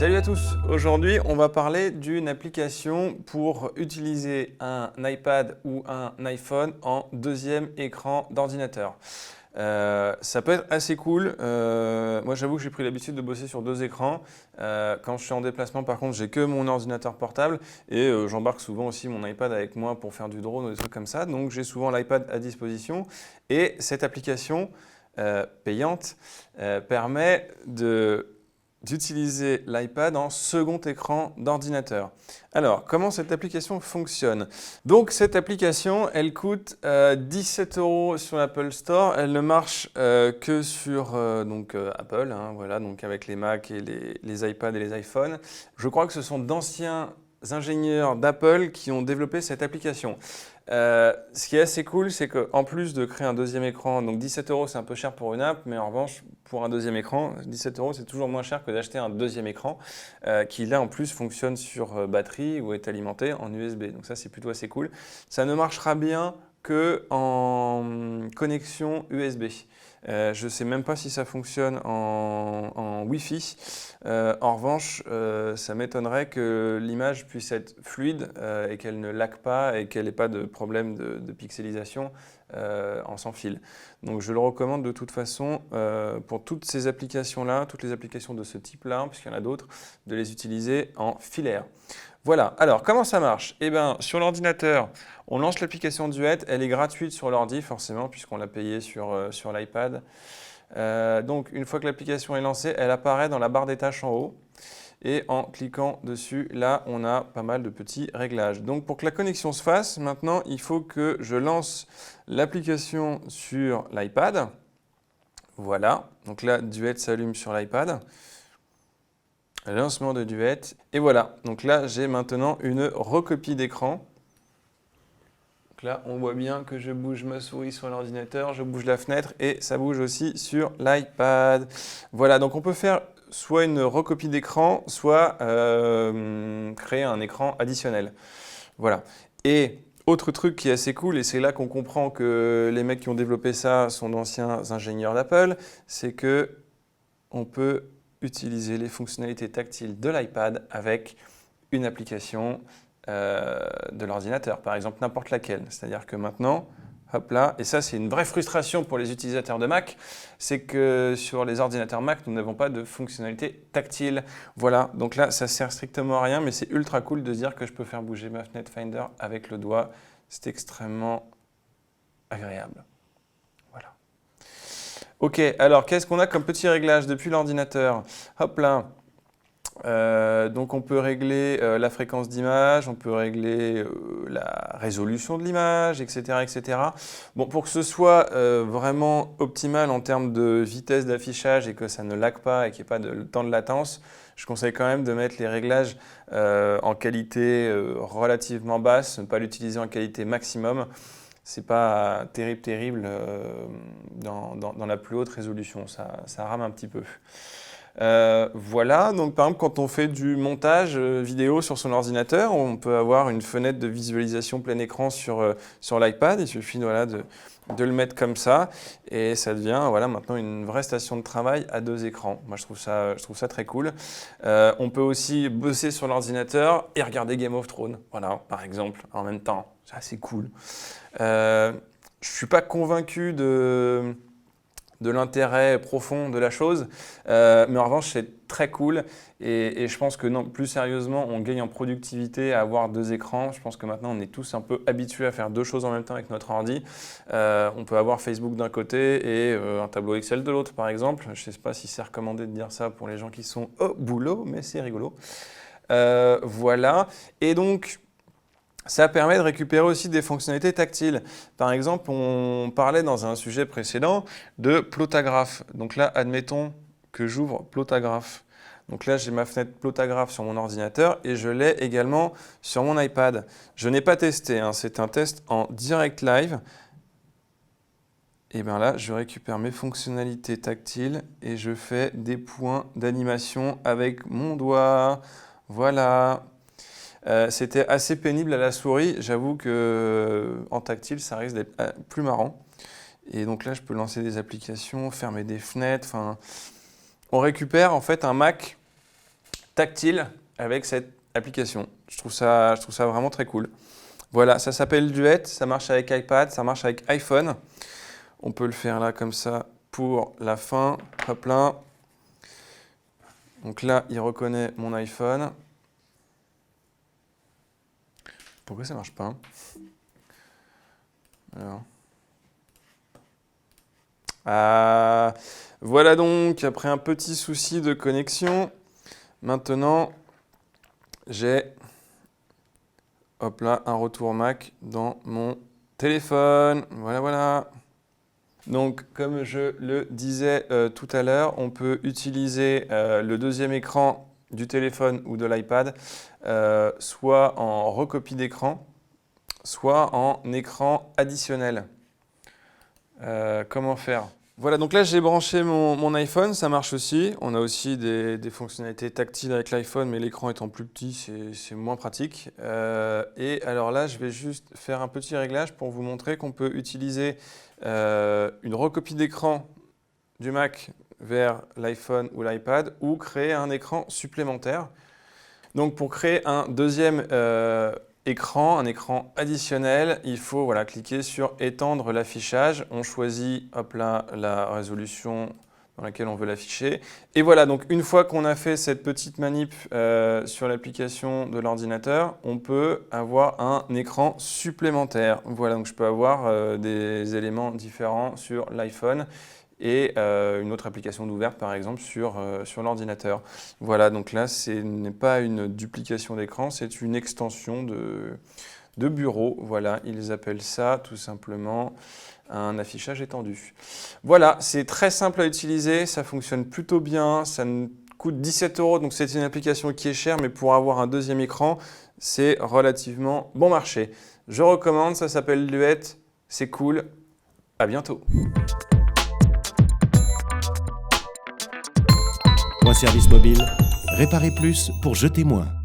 Salut à tous, aujourd'hui on va parler d'une application pour utiliser un iPad ou un iPhone en deuxième écran d'ordinateur. Ça peut être assez cool. Moi j'avoue que j'ai pris l'habitude de bosser sur deux écrans. Quand je suis en déplacement par contre j'ai que mon ordinateur portable et j'embarque souvent aussi mon iPad avec moi pour faire du drone ou des trucs comme ça. Donc j'ai souvent l'iPad à disposition et cette application payante permet d'utiliser l'iPad en second écran d'ordinateur. Alors, comment cette application fonctionne? Donc, cette application, elle coûte 17 € sur l'Apple Store. Elle ne marche que sur Apple, hein, voilà, donc avec les Mac et les iPads et les iPhones. Je crois que ce sont d'anciens ingénieurs d'Apple qui ont développé cette application. Ce qui est assez cool, c'est qu'en plus de créer un deuxième écran, donc 17 € c'est un peu cher pour une app, mais en revanche, pour un deuxième écran, 17 € c'est toujours moins cher que d'acheter un deuxième écran qui là en plus fonctionne sur batterie ou est alimenté en USB. Donc ça c'est plutôt assez cool. Ça ne marchera bien que en connexion USB. Je ne sais même pas si ça fonctionne en Wi-Fi. En revanche, ça m'étonnerait que l'image puisse être fluide et qu'elle ne lag pas et qu'elle n'ait pas de problème de pixelisation en sans fil. Donc je le recommande de toute façon pour toutes ces applications-là, toutes les applications de ce type-là, puisqu'il y en a d'autres, de les utiliser en filaire. Voilà, alors comment ça marche? Eh bien, sur l'ordinateur, on lance l'application Duet, elle est gratuite sur l'ordi forcément, puisqu'on l'a payée sur l'iPad. Donc, une fois que l'application est lancée, elle apparaît dans la barre des tâches en haut. Et en cliquant dessus, là, on a pas mal de petits réglages. Donc, pour que la connexion se fasse, maintenant, il faut que je lance l'application sur l'iPad. Voilà, donc là, Duet s'allume sur l'iPad. Lancement de Duet. Et voilà, donc là, j'ai maintenant une recopie d'écran. Donc là, on voit bien que je bouge ma souris sur l'ordinateur, je bouge la fenêtre et ça bouge aussi sur l'iPad. Voilà, donc on peut faire soit une recopie d'écran, soit créer un écran additionnel. Voilà. Et autre truc qui est assez cool, et c'est là qu'on comprend que les mecs qui ont développé ça sont d'anciens ingénieurs d'Apple, c'est que on peut utiliser les fonctionnalités tactiles de l'iPad avec une application de l'ordinateur, par exemple n'importe laquelle. C'est-à-dire que maintenant, hop là, et ça c'est une vraie frustration pour les utilisateurs de Mac, c'est que sur les ordinateurs Mac, nous n'avons pas de fonctionnalité tactile. Voilà, donc là ça sert strictement à rien, mais c'est ultra cool de dire que je peux faire bouger ma fenêtre Finder avec le doigt. C'est extrêmement agréable. Voilà. Ok, alors qu'est-ce qu'on a comme petit réglage depuis l'ordinateur? Hop là. Donc on peut régler la fréquence d'image, on peut régler la résolution de l'image, etc., etc. Bon, pour que ce soit vraiment optimal en termes de vitesse d'affichage et que ça ne lag pas et qu'il n'y ait pas de temps de latence, je conseille quand même de mettre les réglages en qualité relativement basse, ne pas l'utiliser en qualité maximum. C'est pas terrible dans la plus haute résolution, ça rame un petit peu. Voilà, donc par exemple quand on fait du montage vidéo sur son ordinateur, on peut avoir une fenêtre de visualisation plein écran sur l'iPad, il suffit voilà, de le mettre comme ça et ça devient voilà, maintenant une vraie station de travail à deux écrans. Moi je trouve ça très cool. On peut aussi bosser sur l'ordinateur et regarder Game of Thrones, voilà, par exemple, en même temps, c'est assez cool. Je ne suis pas convaincu de l'intérêt profond de la chose, mais en revanche c'est très cool et je pense que non, plus sérieusement on gagne en productivité à avoir deux écrans. Je pense que maintenant on est tous un peu habitués à faire deux choses en même temps avec notre ordi. On peut avoir Facebook d'un côté et un tableau Excel de l'autre par exemple. Je ne sais pas si c'est recommandé de dire ça pour les gens qui sont au boulot, mais c'est rigolo. Voilà, et donc ça permet de récupérer aussi des fonctionnalités tactiles. Par exemple, on parlait dans un sujet précédent de Plotagraph. Donc là, admettons que j'ouvre Plotagraph. Donc là, j'ai ma fenêtre Plotagraph sur mon ordinateur et je l'ai également sur mon iPad. Je n'ai pas testé, hein, c'est un test en direct live. Et bien là, je récupère mes fonctionnalités tactiles et je fais des points d'animation avec mon doigt. Voilà. C'était assez pénible à la souris. J'avoue qu'en tactile, ça risque d'être plus marrant. Et donc là, je peux lancer des applications, fermer des fenêtres. Enfin, on récupère en fait un Mac tactile avec cette application. Je trouve ça vraiment très cool. Voilà, ça s'appelle Duet, ça marche avec iPad, ça marche avec iPhone. On peut le faire là comme ça pour la fin. Hop là. Donc là, il reconnaît mon iPhone. Pourquoi ça marche pas? Alors. Voilà donc, après un petit souci de connexion, maintenant j'ai hop là, un retour Mac dans mon téléphone. Voilà. Donc, comme je le disais tout à l'heure, on peut utiliser le deuxième écran du téléphone ou de l'iPad, soit en recopie d'écran, soit en écran additionnel. Comment faire? Voilà, donc là j'ai branché mon iPhone, ça marche aussi. On a aussi des fonctionnalités tactiles avec l'iPhone, mais l'écran étant plus petit, c'est moins pratique. Et alors là, je vais juste faire un petit réglage pour vous montrer qu'on peut utiliser une recopie d'écran du Mac vers l'iPhone ou l'iPad ou créer un écran supplémentaire. Donc pour créer un deuxième écran, un écran additionnel, il faut cliquer sur étendre l'affichage. On choisit hop là, la résolution dans laquelle on veut l'afficher. Et voilà, donc une fois qu'on a fait cette petite manip sur l'application de l'ordinateur, on peut avoir un écran supplémentaire. Voilà, donc je peux avoir des éléments différents sur l'iPhone et une autre application d'ouverte par exemple sur l'ordinateur. Voilà, donc là ce n'est pas une duplication d'écran, c'est une extension de bureau. Voilà, ils appellent ça tout simplement un affichage étendu. Voilà, c'est très simple à utiliser, ça fonctionne plutôt bien, ça coûte 17 €, donc c'est une application qui est chère, mais pour avoir un deuxième écran, c'est relativement bon marché. Je recommande, ça s'appelle Duet, c'est cool, à bientôt. Service mobile, réparez plus pour jeter moins.